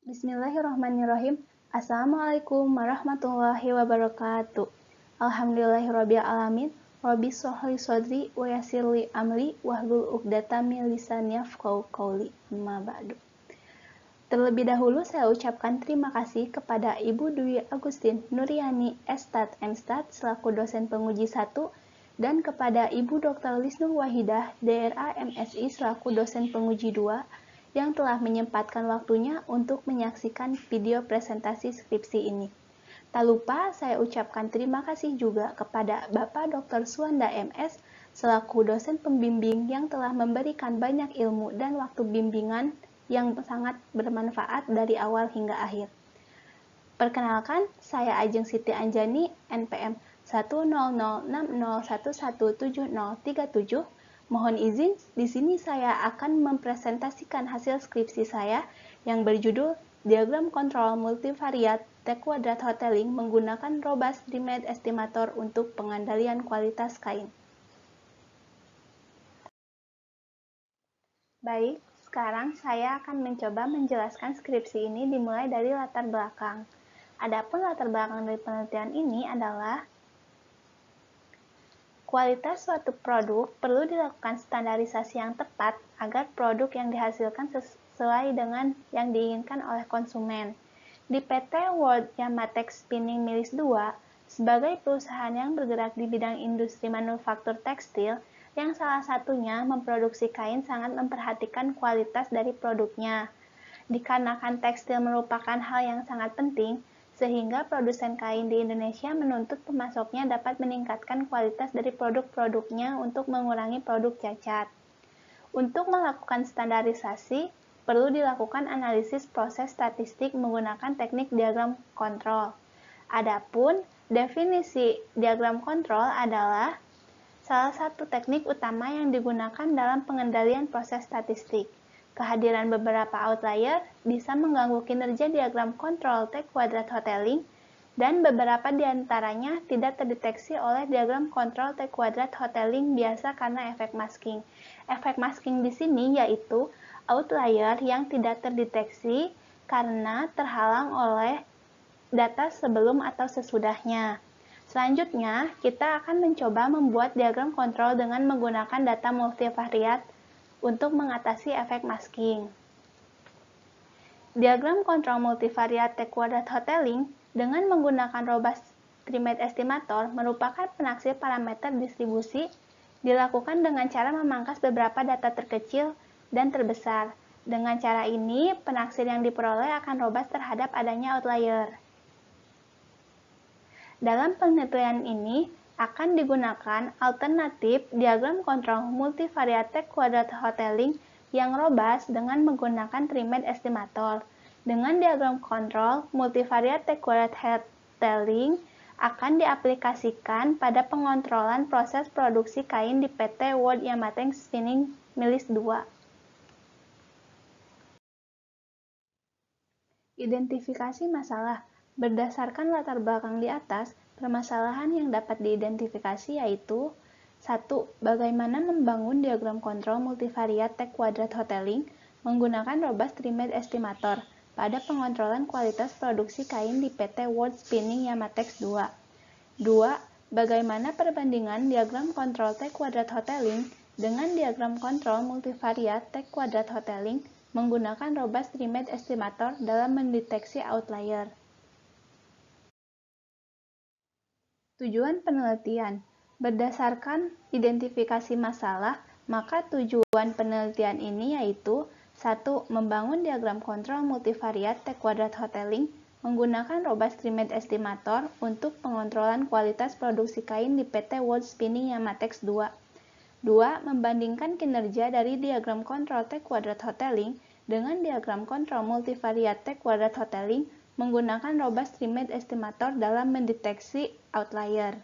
Bismillahirrahmanirrahim. Assalamualaikum warahmatullahi wabarakatuh. Alhamdulillahirabbil alamin. Rabbi shrah li sadri wa yassir li amri wahlul 'uqdatam min lisani yafqahu qawli. Amma ba'du. Terlebih dahulu saya ucapkan terima kasih kepada Ibu Dwi Agustin Nuryani Estat MStat selaku dosen penguji 1 dan kepada Ibu Dr. Lisnur Wahidah DRA MSI selaku dosen penguji 2 yang telah menyempatkan waktunya untuk menyaksikan video presentasi skripsi ini. Tak lupa saya ucapkan terima kasih juga kepada Bapak Dr. Suwanda MS selaku dosen pembimbing yang telah memberikan banyak ilmu dan waktu bimbingan yang sangat bermanfaat dari awal hingga akhir. Perkenalkan, saya Ajeng Siti Anjani, NPM 10060117037. Mohon izin, di sini saya akan mempresentasikan hasil skripsi saya yang berjudul Diagram Kontrol Multivariat T-Quadrat Hoteling menggunakan Robust Demand Estimator untuk pengendalian kualitas kain. Baik, sekarang saya akan mencoba menjelaskan skripsi ini dimulai dari latar belakang. Adapun latar belakang dari penelitian ini adalah kualitas suatu produk perlu dilakukan standarisasi yang tepat agar produk yang dihasilkan sesuai dengan yang diinginkan oleh konsumen. Di PT World Yamatex Spinning Mills 2, sebagai perusahaan yang bergerak di bidang industri manufaktur tekstil, yang salah satunya memproduksi kain sangat memperhatikan kualitas dari produknya. Dikarenakan tekstil merupakan hal yang sangat penting, sehingga produsen kain di Indonesia menuntut pemasoknya dapat meningkatkan kualitas dari produk-produknya untuk mengurangi produk cacat. Untuk melakukan standarisasi, perlu dilakukan analisis proses statistik menggunakan teknik diagram kontrol. Adapun definisi diagram kontrol adalah salah satu teknik utama yang digunakan dalam pengendalian proses statistik. Kehadiran beberapa outlier bisa mengganggu kinerja diagram kontrol T-Quadrat Hoteling, dan beberapa di antaranya tidak terdeteksi oleh diagram kontrol T-Quadrat Hoteling biasa karena efek masking. Efek masking di sini yaitu outlier yang tidak terdeteksi karena terhalang oleh data sebelum atau sesudahnya. Selanjutnya, kita akan mencoba membuat diagram kontrol dengan menggunakan data multivariat untuk mengatasi efek masking. Diagram kontrol multivariat T-Quadrat Hoteling dengan menggunakan Robust Demand Estimator merupakan penaksir parameter distribusi dilakukan dengan cara memangkas beberapa data terkecil dan terbesar. Dengan cara ini, penaksir yang diperoleh akan robust terhadap adanya outlier. Dalam penelitian ini, akan digunakan alternatif diagram kontrol multivariat T-Quadrat Hoteling yang robust dengan menggunakan Demand Estimator. Dengan diagram kontrol multivariat T-Quadrat Hoteling akan diaplikasikan pada pengontrolan proses produksi kain di PT World Yamatex Spinning Mills 2. Identifikasi masalah. Berdasarkan latar belakang di atas, permasalahan yang dapat diidentifikasi yaitu 1. Bagaimana membangun diagram kontrol multivariat T-Quadrat Hoteling menggunakan Robust Demand Estimator pada pengontrolan kualitas produksi kain di PT World Spinning Yamatex 2. 2. Bagaimana perbandingan diagram kontrol T-Quadrat Hoteling dengan diagram kontrol multivariat T-Quadrat Hoteling menggunakan Robust Demand Estimator dalam mendeteksi outlier. Tujuan penelitian. Berdasarkan identifikasi masalah, maka tujuan penelitian ini yaitu 1. Membangun diagram kontrol multivariat T-Quadrat Hoteling menggunakan Robust Demand Estimator untuk pengontrolan kualitas produksi kain di PT World Spinning Yamatex 2. 2. Membandingkan kinerja dari diagram kontrol T-Quadrat Hoteling dengan diagram kontrol multivariat T-Quadrat Hoteling menggunakan Robust Demand Estimator dalam mendeteksi outlier.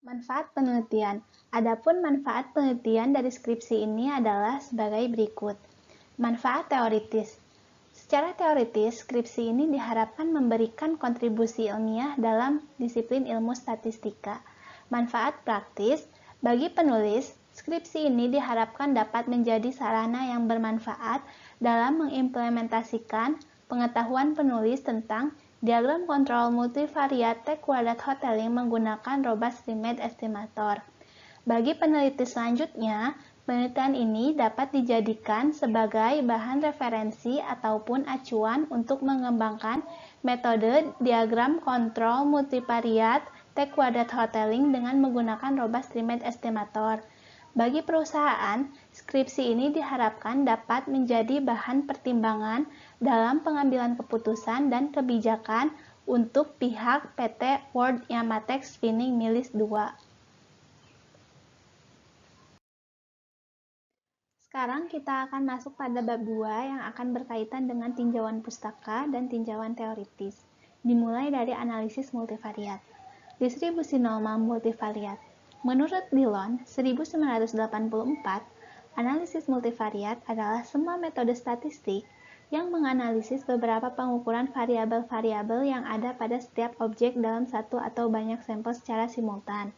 Manfaat penelitian. Adapun manfaat penelitian dari skripsi ini adalah sebagai berikut. Manfaat teoritis. Secara teoritis, skripsi ini diharapkan memberikan kontribusi ilmiah dalam disiplin ilmu statistika. Manfaat praktis. Bagi penulis, Skripsi ini diharapkan dapat menjadi sarana yang bermanfaat dalam mengimplementasikan pengetahuan penulis tentang diagram kontrol multivariat T-kuadrat hoteling menggunakan robust limit estimator. Bagi peneliti selanjutnya, penelitian ini dapat dijadikan sebagai bahan referensi ataupun acuan untuk mengembangkan metode diagram kontrol multivariat T-kuadrat hoteling dengan menggunakan robust limit estimator. Bagi perusahaan, skripsi ini diharapkan dapat menjadi bahan pertimbangan dalam pengambilan keputusan dan kebijakan untuk pihak PT World Yamatex Spinning Mills 2. Sekarang kita akan masuk pada bab 2 yang akan berkaitan dengan tinjauan pustaka dan tinjauan teoritis. Dimulai dari analisis multivariat. Distribusi normal multivariat. Menurut Dillon, 1984, analisis multivariat adalah semua metode statistik yang menganalisis beberapa pengukuran variabel-variabel yang ada pada setiap objek dalam satu atau banyak sampel secara simultan.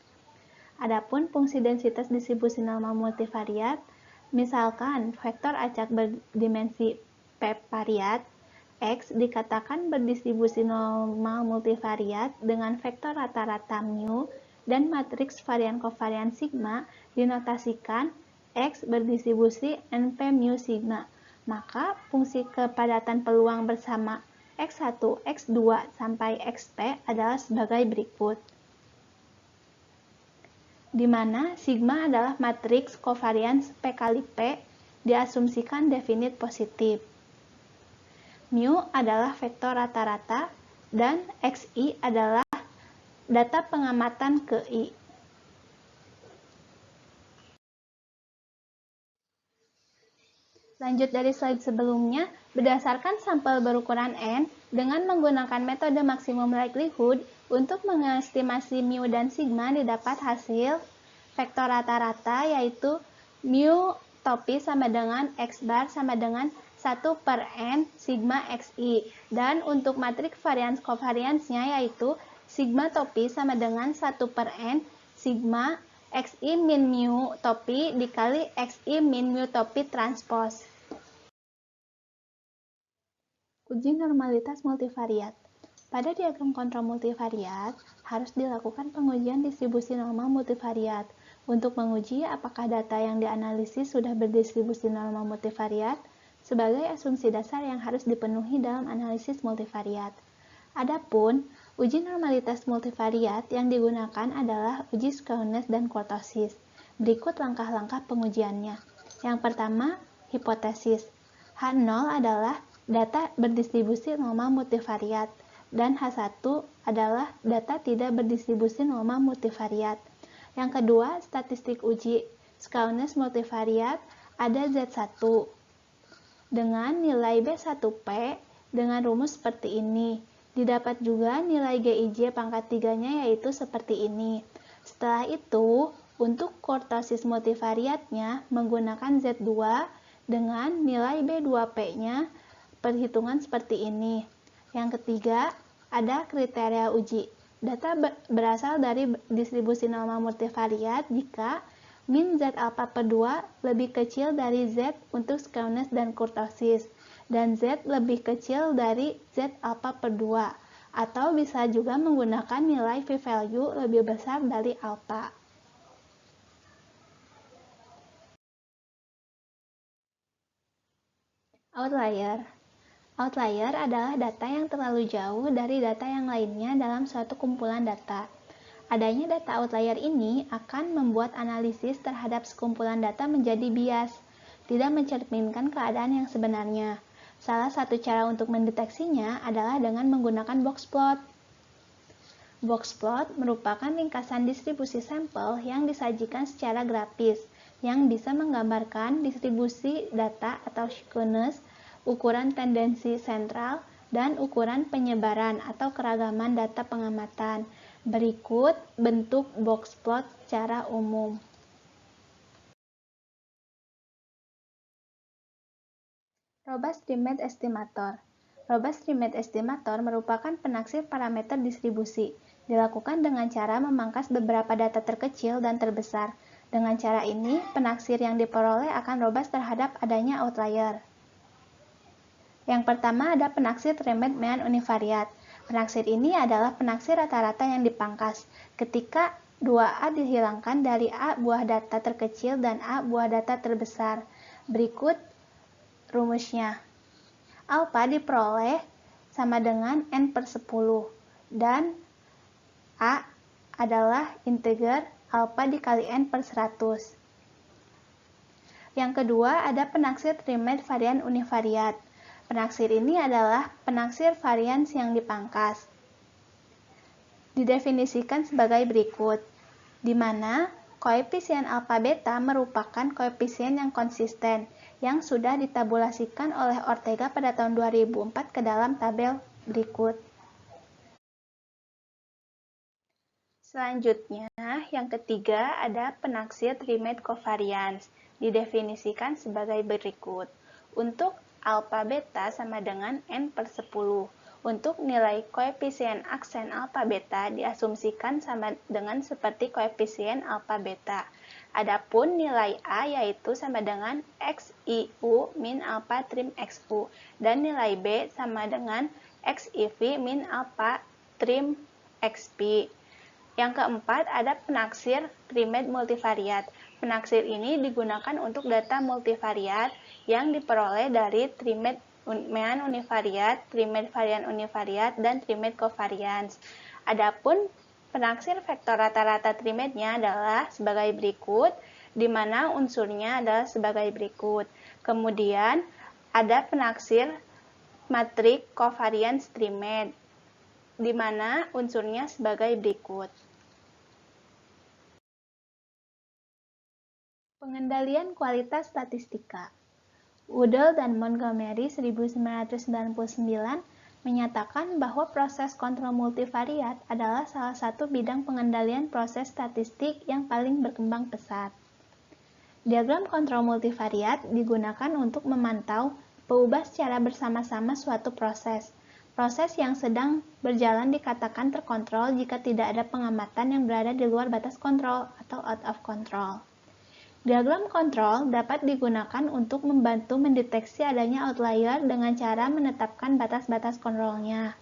Adapun fungsi densitas distribusi normal multivariat, misalkan vektor acak berdimensi P variat, X dikatakan berdistribusi normal multivariat dengan vektor rata-rata mu dan matriks varian kovarian sigma dinotasikan X berdistribusi NP mu sigma. Maka fungsi kepadatan peluang bersama X1, X2, sampai XP adalah sebagai berikut. Di mana sigma adalah matriks kovarians P kali P diasumsikan definit positif. Mu adalah vektor rata-rata dan XI adalah data pengamatan ke I. Lanjut dari slide sebelumnya, berdasarkan sampel berukuran N, dengan menggunakan metode maksimum likelihood, untuk mengestimasi mu dan sigma didapat hasil vektor rata-rata yaitu mu topi sama dengan X bar sama dengan 1/N sigma XI. Dan untuk matriks varians kovariansnya yaitu sigma topi sama dengan 1/N sigma XI min mu topi dikali XI min mu topi transpose. Uji normalitas multivariat. Pada diagram kontrol multivariat, harus dilakukan pengujian distribusi normal multivariat untuk menguji apakah data yang dianalisis sudah berdistribusi normal multivariat sebagai asumsi dasar yang harus dipenuhi dalam analisis multivariat. Adapun uji normalitas multivariat yang digunakan adalah uji skewness dan kurtosis. Berikut langkah-langkah pengujiannya. Yang pertama, hipotesis. H0 adalah data berdistribusi normal multivariat dan H1 adalah data tidak berdistribusi normal multivariat. Yang kedua, statistik uji skewness multivariat ada Z1 dengan nilai B1P dengan rumus seperti ini. Didapat juga nilai GIJ pangkat 3-nya yaitu seperti ini. Setelah itu, untuk kurtosis multivariatnya menggunakan Z2 dengan nilai B2P-nya perhitungan seperti ini. Yang ketiga, ada kriteria uji. Data berasal dari distribusi normal multivariat jika min Z alpha per 2 lebih kecil dari Z untuk skewness dan kurtosis, dan Z lebih kecil dari Z alpha per 2, atau bisa juga menggunakan nilai p-value lebih besar dari alpha. Outlier. Outlier adalah data yang terlalu jauh dari data yang lainnya dalam suatu kumpulan data. Adanya data outlier ini akan membuat analisis terhadap sekumpulan data menjadi bias, tidak mencerminkan keadaan yang sebenarnya. Salah satu cara untuk mendeteksinya adalah dengan menggunakan box plot. Box plot merupakan ringkasan distribusi sampel yang disajikan secara grafis, yang bisa menggambarkan distribusi data atau skewness, ukuran tendensi sentral, dan ukuran penyebaran atau keragaman data pengamatan. Berikut bentuk box plot secara umum. Robust limit estimator. Robust limit estimator merupakan penaksir parameter distribusi. Dilakukan dengan cara memangkas beberapa data terkecil dan terbesar Dengan cara ini, penaksir yang diperoleh akan robust terhadap adanya outlier. Yang pertama ada penaksir Riemann univariat. Penaksir ini adalah penaksir rata-rata yang dipangkas. Ketika 2A dihilangkan dari A buah data terkecil dan A buah data terbesar. Berikut rumusnya. Alpha diperoleh sama dengan N per 10 dan A adalah integer alpha dikali N per 100. Yang kedua ada penaksir Riemann varian univariat. Penaksir ini adalah penaksir varians yang dipangkas. Didefinisikan sebagai berikut, di mana koefisien alfa beta merupakan koefisien yang konsisten yang sudah ditabulasikan oleh Ortega pada tahun 2004 ke dalam tabel berikut. Selanjutnya, yang ketiga ada penaksir Riemann covariance. Didefinisikan sebagai berikut. Untuk alfa beta sama dengan N per 10. Untuk nilai koefisien aksen alfa beta diasumsikan sama dengan seperti koefisien alfa beta. Adapun nilai A yaitu sama dengan XIU min alfa trim XU dan nilai B sama dengan XIV min alfa trim XP. Yang keempat ada penaksir Riemann multivariat. Penaksir ini digunakan untuk data multivariat yang diperoleh dari Riemann univariat, Riemann varian univariat, dan Riemann covariance. Adapun penaksir vektor rata-rata Riemann-nya adalah sebagai berikut, di mana unsurnya adalah sebagai berikut. Kemudian ada penaksir matrik covariance Riemann, di mana unsurnya sebagai berikut. Pengendalian kualitas statistika. Udall dan Montgomery 1999 menyatakan bahwa proses kontrol multivariat adalah salah satu bidang pengendalian proses statistik yang paling berkembang pesat. Diagram kontrol multivariat digunakan untuk memantau peubah secara bersama-sama suatu proses. Proses yang sedang berjalan dikatakan terkontrol jika tidak ada pengamatan yang berada di luar batas kontrol atau out of control. Diagram kontrol dapat digunakan untuk membantu mendeteksi adanya outlier dengan cara menetapkan batas-batas kontrolnya.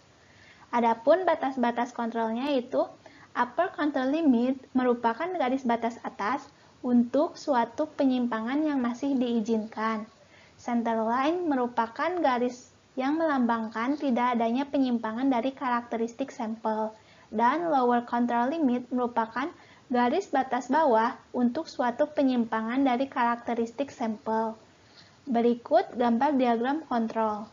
Adapun batas-batas kontrolnya itu upper control limit merupakan garis batas atas untuk suatu penyimpangan yang masih diizinkan. Centerline merupakan garis yang melambangkan tidak adanya penyimpangan dari karakteristik sampel, dan lower control limit merupakan garis batas bawah untuk suatu penyimpangan dari karakteristik sampel. Berikut gambar diagram kontrol.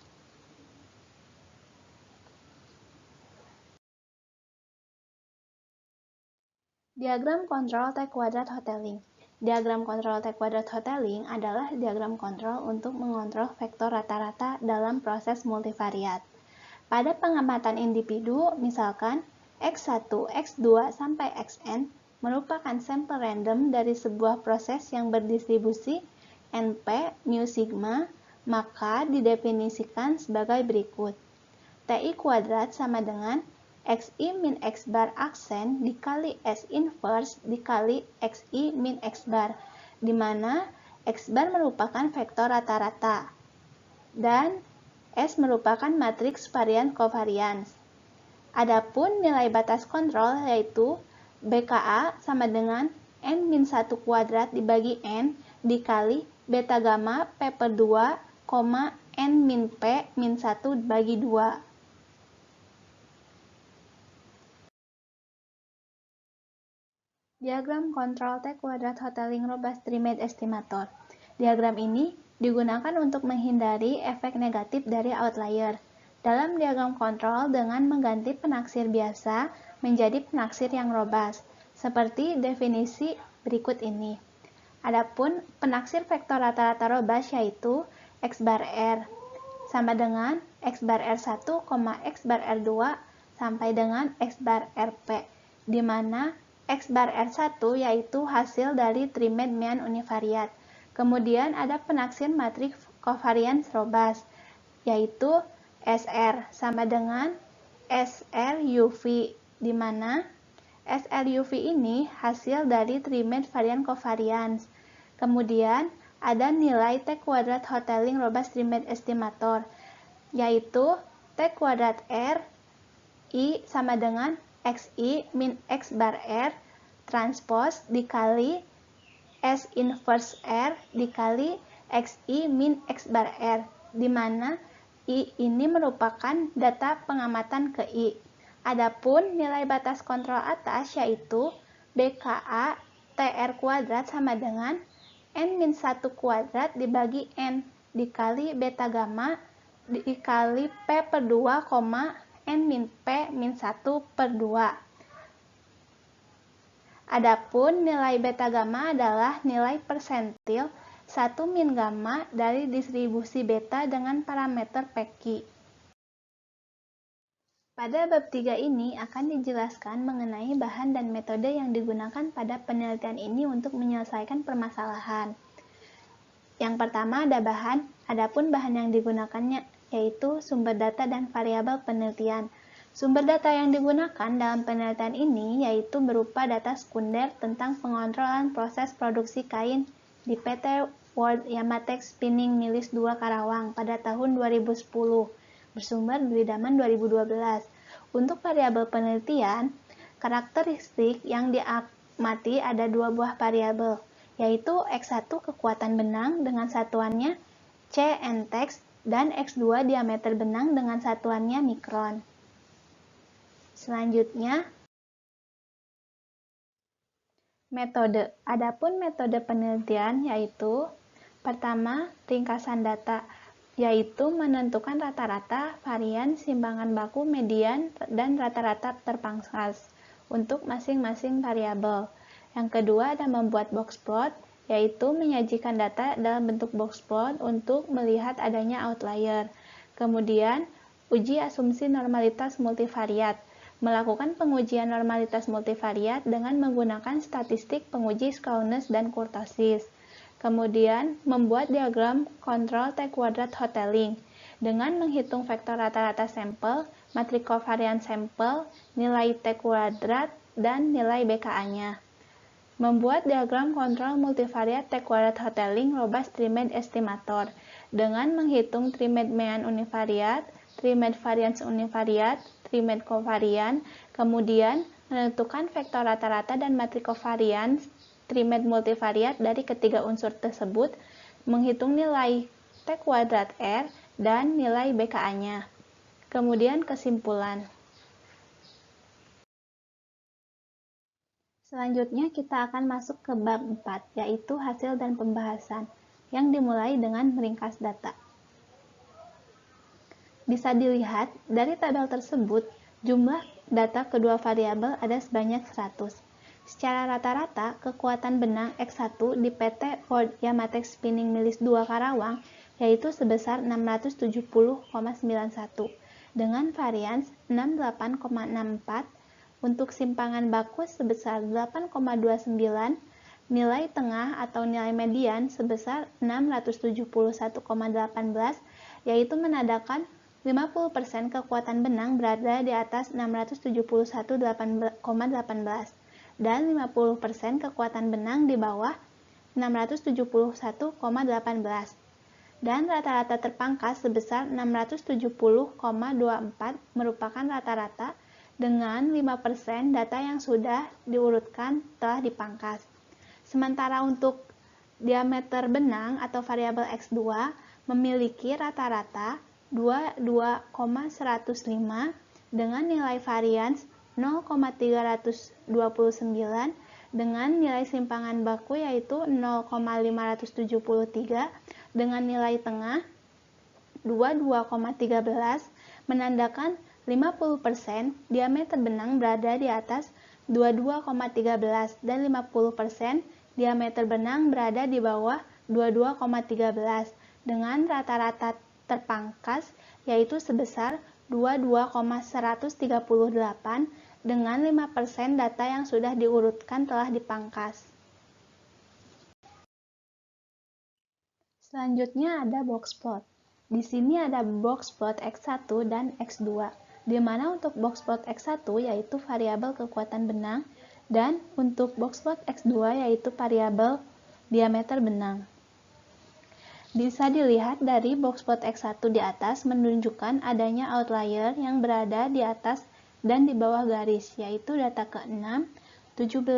Diagram kontrol T-kuadrat Hotelling. Diagram kontrol T-kuadrat Hotelling adalah diagram kontrol untuk mengontrol vektor rata-rata dalam proses multivariat. Pada pengamatan individu, misalkan X1, X2, sampai Xn, merupakan sampel random dari sebuah proses yang berdistribusi NP mu sigma, maka didefinisikan sebagai berikut. TI kuadrat sama dengan XI min X bar aksen dikali S inverse dikali XI min X bar, di mana X bar merupakan vektor rata-rata dan S merupakan matriks varian covariance. Adapun nilai batas kontrol yaitu BKA sama dengan N-1 kuadrat dibagi N dikali beta gamma P per 2, N-P min 1 bagi 2. Diagram kontrol T-kuadrat Hotelling robust Riemann estimator. Diagram ini digunakan untuk menghindari efek negatif dari outlier. Dalam diagram kontrol dengan mengganti penaksir biasa menjadi penaksir yang robust, seperti definisi berikut ini. Adapun penaksir vektor rata-rata robust yaitu X bar R sama dengan X bar R1, X bar R2 sampai dengan X bar RP, di mana X bar R1 yaitu hasil dari Riemann univariat. Kemudian ada penaksir matriks covariance robust, yaitu SR sama dengan SR UV, di mana SLUV ini hasil dari trimmed varian covariance. Kemudian ada nilai T kuadrat Hotelling robust trimmed estimator, yaitu T kuadrat R I sama dengan XI min X bar R transpose dikali S inverse R dikali XI min X bar R, di mana I ini merupakan data pengamatan ke I. Adapun nilai batas kontrol atas yaitu BKA TR kuadrat sama dengan N-1 kuadrat dibagi N dikali beta gamma dikali P per 2, N-P-1 per 2. Adapun nilai beta gamma adalah nilai persentil 1 min gamma dari distribusi beta dengan parameter Pq. Pada bab 3 ini akan dijelaskan mengenai bahan dan metode yang digunakan pada penelitian ini untuk menyelesaikan permasalahan. Yang pertama ada bahan, adapun bahan yang digunakannya yaitu sumber data dan variabel penelitian. Sumber data yang digunakan dalam penelitian ini yaitu berupa data sekunder tentang pengontrolan proses produksi kain di PT World Yamatex Spinning Mills 2 Karawang pada tahun 2010. Bersumber dari Daman 2012. Untuk variabel penelitian, karakteristik yang diamati ada dua buah variabel, yaitu X1 kekuatan benang dengan satuannya cNtex dan X2 diameter benang dengan satuannya mikron. Selanjutnya, metode. Adapun metode penelitian yaitu pertama, ringkasan data, yaitu menentukan rata-rata, varian, simpangan baku, median, dan rata-rata terpangkas untuk masing-masing variabel. Yang kedua ada membuat box plot, yaitu menyajikan data dalam bentuk box plot untuk melihat adanya outlier. Kemudian, uji asumsi normalitas multivariat, melakukan pengujian normalitas multivariat dengan menggunakan statistik penguji Skauness dan kurtosis. Kemudian, membuat diagram kontrol T kuadrat Hotelling dengan menghitung vektor rata-rata sampel, matrik kovarian sampel, nilai T kuadrat, dan nilai BKA-nya. Membuat diagram kontrol multivariat T kuadrat Hotelling robust trimmed estimator dengan menghitung trimmed mean univariat, trimmed variance univariat, trimmed kovarian, kemudian menentukan vektor rata-rata dan matrik kovarian trimmed multivariat dari ketiga unsur tersebut, menghitung nilai T kuadrat R dan nilai BKA-nya. Kemudian kesimpulan. Selanjutnya kita akan masuk ke bab 4, yaitu hasil dan pembahasan, yang dimulai dengan meringkas data. Bisa dilihat dari tabel tersebut, jumlah data kedua variabel ada sebanyak 100. Secara rata-rata, kekuatan benang X1 di PT World Yamatex Spinning Mills 2 Karawang yaitu sebesar 670,91 dengan varians 68,64, untuk simpangan baku sebesar 8,29, nilai tengah atau nilai median sebesar 671,18, yaitu menandakan 50% kekuatan benang berada di atas 671,18 dan 50% kekuatan benang di bawah 671,18 dan rata-rata terpangkas sebesar 670,24 merupakan rata-rata dengan 5% data yang sudah diurutkan telah dipangkas. Sementara untuk diameter benang atau variabel X2 memiliki rata-rata 22,105 dengan nilai varians 0,329 dengan nilai simpangan baku yaitu 0,573 dengan nilai tengah 22,13 menandakan 50% diameter benang berada di atas 22,13 dan 50% diameter benang berada di bawah 22,13 dengan rata-rata terpangkas yaitu sebesar 22,138 dengan 5% data yang sudah diurutkan telah dipangkas. Selanjutnya ada box plot. Di sini ada box plot X1 dan X2, di mana untuk box plot X1 yaitu variabel kekuatan benang Dan untuk boxplot X2 yaitu variabel diameter benang. Bisa dilihat dari boxplot X1 di atas menunjukkan adanya outlier yang berada di atas dan di bawah garis, yaitu data ke-6, 17,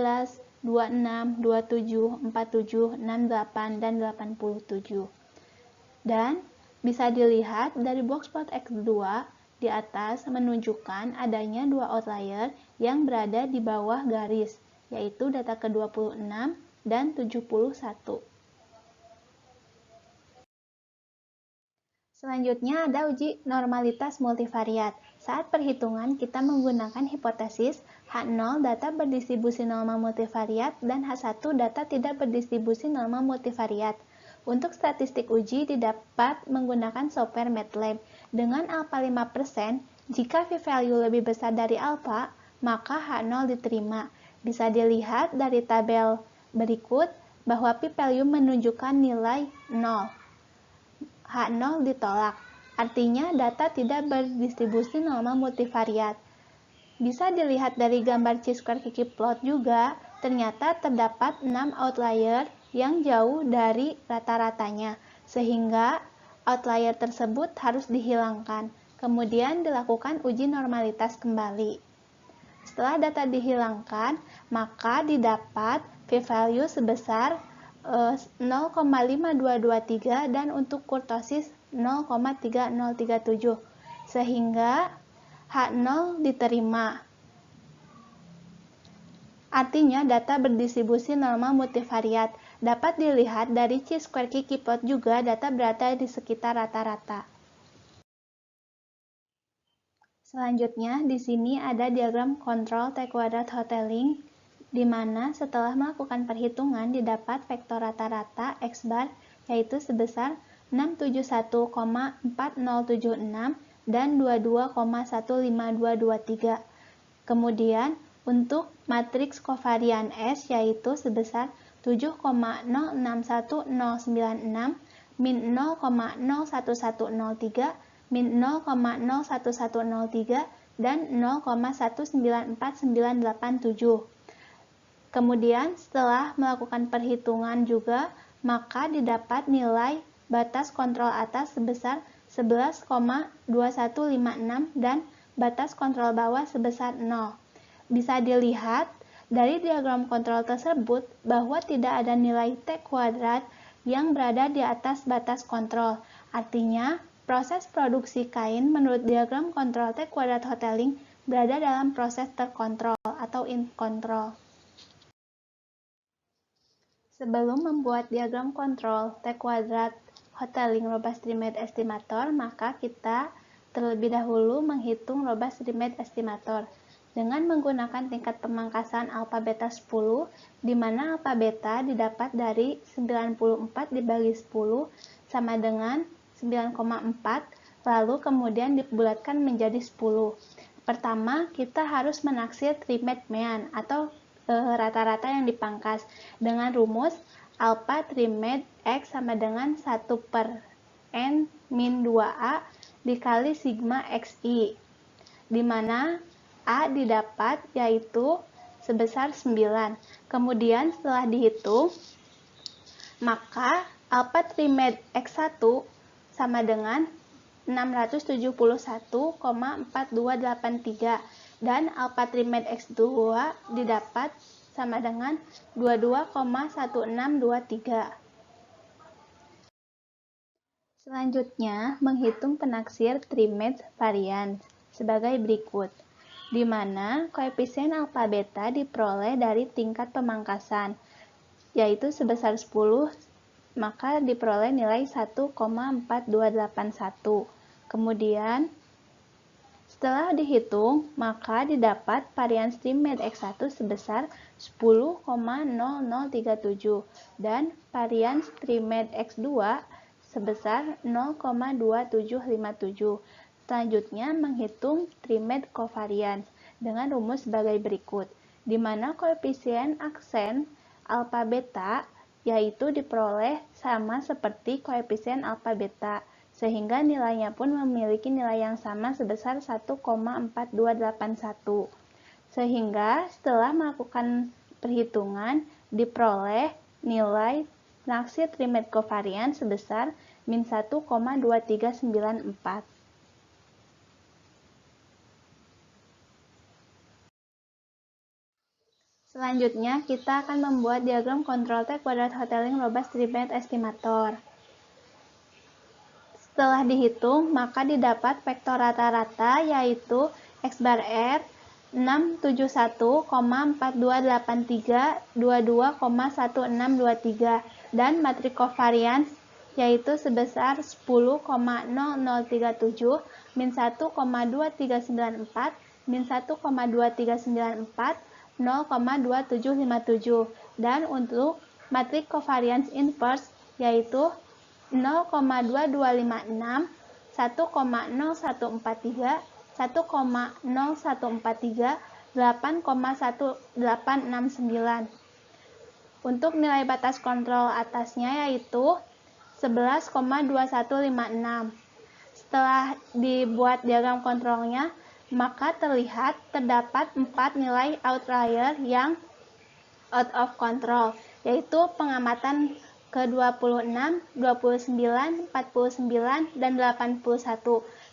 26, 27, 47, 68, dan 87. Dan bisa dilihat dari boxplot X2 di atas menunjukkan adanya dua outlier yang berada di bawah garis, yaitu data ke-26 dan 71. Selanjutnya ada uji normalitas multivariat. Saat perhitungan kita menggunakan hipotesis H0 data berdistribusi norma multivariat dan H1 data tidak berdistribusi norma multivariat. Untuk statistik uji didapat menggunakan software MATLAB. Dengan alpha 5%, jika p-value lebih besar dari alpha, maka H0 diterima. Bisa dilihat dari tabel berikut bahwa p-value menunjukkan nilai 0. H0 ditolak, artinya data tidak berdistribusi norma multivariat. Bisa dilihat dari gambar chi-square Kiki-plot juga, ternyata terdapat 6 outlier yang jauh dari rata-ratanya, sehingga outlier tersebut harus dihilangkan. Kemudian dilakukan uji normalitas kembali. Setelah data dihilangkan, maka didapat p-value sebesar 0,5223 dan untuk kurtosis 0,3037 sehingga H0 diterima. Artinya data berdistribusi norma multivariat. Dapat dilihat dari chi-square Kiki-plot juga data berada di sekitar rata-rata. Selanjutnya di sini ada diagram kontrol T-kuadrat Hotelling di mana setelah melakukan perhitungan didapat vektor rata-rata X bar yaitu sebesar 671,4076 dan 22,15223. Kemudian untuk matriks kovarian S yaitu sebesar 7,061096 min 0,01103 min 0,01103 dan 0,194987. Kemudian setelah melakukan perhitungan juga, maka didapat nilai batas kontrol atas sebesar 11,2156 dan batas kontrol bawah sebesar 0. Bisa dilihat dari diagram kontrol tersebut bahwa tidak ada nilai T kuadrat yang berada di atas batas kontrol. Artinya, proses produksi kain menurut diagram kontrol T kuadrat Hotelling berada dalam proses terkontrol atau in control. Sebelum membuat diagram kontrol T kuadrat Hotelling robust remade estimator, maka kita terlebih dahulu menghitung robust remade estimator dengan menggunakan tingkat pemangkasan alpha beta 10, di mana alpha beta didapat dari 94 dibagi 10 sama dengan 9,4, lalu kemudian dibulatkan menjadi 10. Pertama, kita harus menaksir trimade mean atau rata-rata yang dipangkas dengan rumus alpha trimade X sama dengan 1 per N min 2A dikali sigma XI, di mana A didapat yaitu sebesar 9. Kemudian setelah dihitung, maka alpha trimade X1 sama dengan 671,4283 dan alpha trimade X2 didapat sama dengan 22,1623. Selanjutnya, menghitung penaksir trimade variance sebagai berikut, di mana koefisien alpha beta diperoleh dari tingkat pemangkasan, yaitu sebesar 10, maka diperoleh nilai 1,4281. Kemudian, setelah dihitung, maka didapat varians trimade X1 sebesar 10,0037 dan varians trimade X2 sebesar 0,2757. Selanjutnya, menghitung trimade covariance dengan rumus sebagai berikut, di mana koefisien aksen alpha beta yaitu diperoleh sama seperti koefisien alpha beta, sehingga nilainya pun memiliki nilai yang sama sebesar 1,4281. Sehingga setelah melakukan perhitungan, diperoleh nilai reaksi trimet kovarian sebesar min 1,2394. Selanjutnya, kita akan membuat diagram kontrol T kuadrat Hotelling robust trimet estimator. Setelah dihitung, maka didapat vektor rata-rata yaitu X bar R 671,428322,1623 dan matriks kovarians yaitu sebesar 10,0037 min 1,2394 min 1,2394 0,2757 dan untuk matriks kovarians inverse yaitu 0,2256, 1,0143, 1,0143, 8,1869. Untuk nilai batas kontrol atasnya yaitu 11,2156. Setelah dibuat diagram kontrolnya, maka terdapat 4 nilai outlier yang out of control, yaitu pengamatan ke-26, 29, 49, dan 81,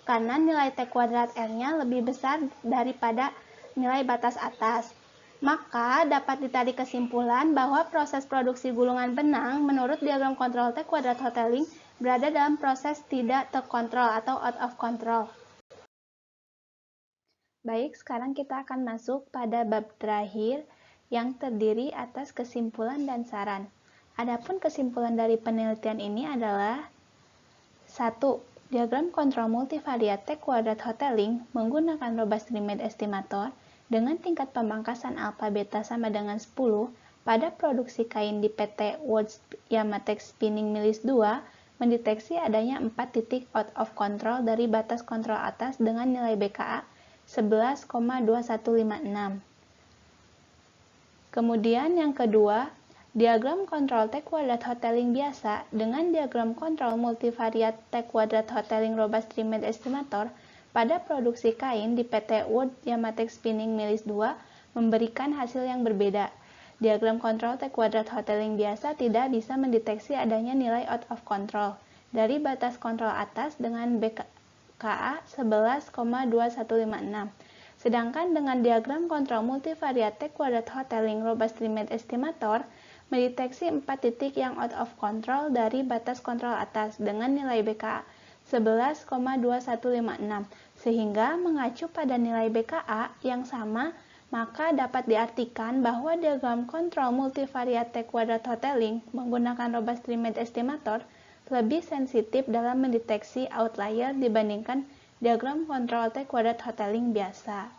karena nilai T kuadrat R-nya lebih besar daripada nilai batas atas. Maka dapat ditarik kesimpulan bahwa proses produksi gulungan benang menurut diagram kontrol T kuadrat Hotelling berada dalam proses tidak terkontrol atau out of control. Baik, sekarang kita akan masuk pada bab terakhir yang terdiri atas kesimpulan dan saran. Adapun kesimpulan dari penelitian ini adalah 1. Diagram kontrol multivariat T kuadrat Hotelling menggunakan robust trimet estimator dengan tingkat pemangkasan alfa beta sama dengan 10 pada produksi kain di PT World Yamatex Spinning Mills 2 mendeteksi adanya 4 titik out of control dari batas kontrol atas dengan nilai BKA 11,2156. Kemudian yang kedua, diagram kontrol T kuadrat Hotelling biasa dengan diagram kontrol multivariat T kuadrat Hotelling robust trimet estimator pada produksi kain di PT World Yamatex Spinning Mills 2 memberikan hasil yang berbeda. Diagram kontrol T kuadrat Hotelling biasa tidak bisa mendeteksi adanya nilai out of control dari batas kontrol atas dengan BKA 11,2156. Sedangkan dengan diagram kontrol multivariat T kuadrat Hotelling robust trimet estimator mendeteksi 4 titik yang out of control dari batas kontrol atas dengan nilai BKA 11,2156. Sehingga mengacu pada nilai BKA yang sama, maka dapat diartikan bahwa diagram kontrol multivariat T kuadrat Hotelling menggunakan robust trimet estimator lebih sensitif dalam mendeteksi outlier dibandingkan diagram kontrol T kuadrat Hotelling biasa.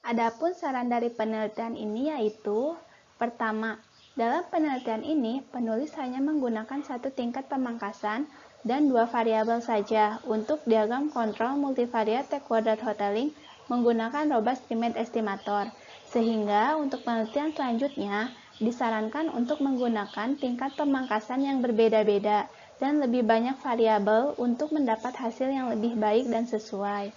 Adapun saran dari penelitian ini yaitu, pertama, dalam penelitian ini penulis hanya menggunakan satu tingkat pemangkasan dan 2 variabel saja untuk diagram kontrol multivariat T kuadrat Hotelling menggunakan robust trimet estimator, sehingga untuk penelitian selanjutnya disarankan untuk menggunakan tingkat pemangkasan yang berbeda-beda dan lebih banyak variabel untuk mendapat hasil yang lebih baik dan sesuai.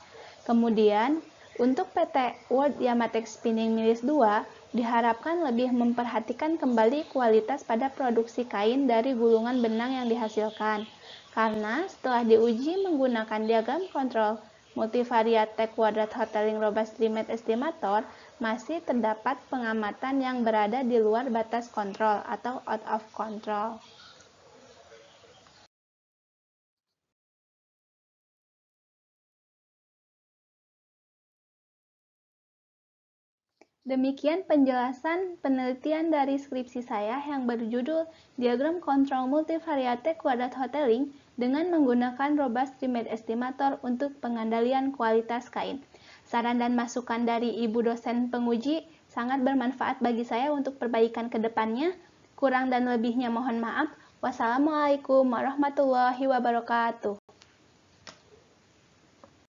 Kemudian, untuk PT World Yamatex Spinning Mills 2 diharapkan lebih memperhatikan kembali kualitas pada produksi kain dari gulungan benang yang dihasilkan, karena setelah diuji menggunakan diagram kontrol multivariat T kuadrat Hotelling robust trimet estimator, masih terdapat pengamatan yang berada di luar batas kontrol atau out of control. Demikian penjelasan penelitian dari skripsi saya yang berjudul Diagram Kontrol Multivariat T kuadrat Hotelling dengan menggunakan robust trimet estimator untuk pengandalian kualitas kain. Saran dan masukan dari Ibu dosen penguji sangat bermanfaat bagi saya untuk perbaikan ke depannya. Kurang dan lebihnya mohon maaf. Wassalamualaikum warahmatullahi wabarakatuh.